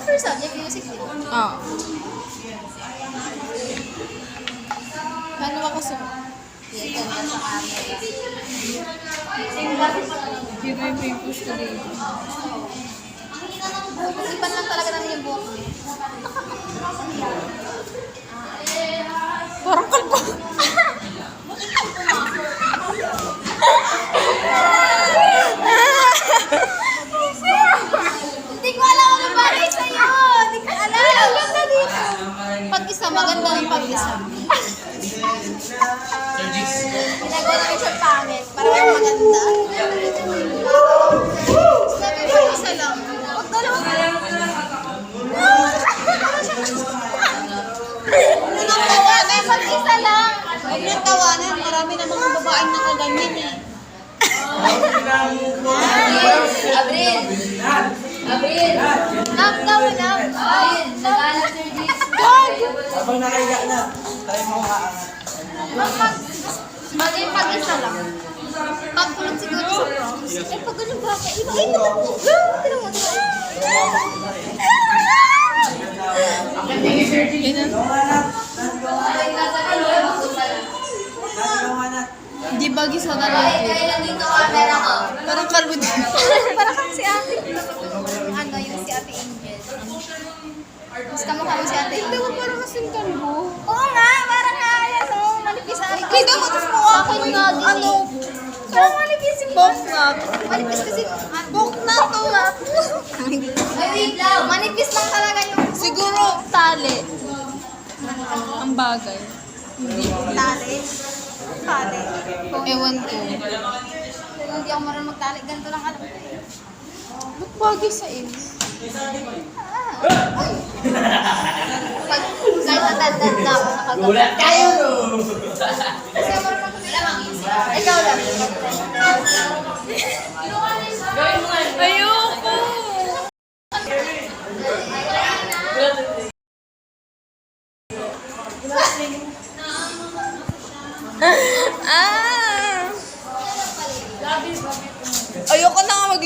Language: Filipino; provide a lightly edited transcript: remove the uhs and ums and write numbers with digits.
First subject, music, di ba? Oo. Ano ba kasi? Ito na sa camera. Hindi ba yung pimples ko dito? Ang hina ng buhok. Ipan lang talaga namin yung buhok niya. Parang kalbo. Hindi ko alam ano bagay sa'yo. Hindi ko alam. Ang ganda dito. Pag-isa, maganda ang pag-isa. Ginagawa namin siya pangit. Para may maganda. Sabi ko, isa lang. Huwag dalawa. Unang tawanan, pag-isa lang. Huwag niyang tawanan. Marami na mga babaeng nakaganyan eh. Abril! Abril! Love daw, love! Abril! Nag-alap sir James. Habang nakahiga na, tayo mo kaangat. Bagay pag-isa lang. Pagkulot siguro sa proms. Eh, pag ganun ba? Iba, ay, ito mo. Tignan mo. Hindi ba gisa na lang ito? Kailan dito camera ko? Parang kalbo din. Parang kang si Ate. Ano, yung si Ate Angel. Mas kamukha mo si Ate Angel. Hindi ko parang kasing kalbo. Oo nga, parang nga. Yan, oh, manipis ang Kita mo, tapos mukha ko Akin nga din ano, Parang manipis yung pop nga. Manipis kasi. Bok na to. Ay, wait lang. Manipis lang talaga yung Siguro tali. Ang bagay. tali. Tali. Ewan ko. Kung hindi ako marunong magtali, ganito lang alam ko eh. Ba't bagay sa iyo? Pag kahit natandaan na ako, nakagawa. Gulat kayo!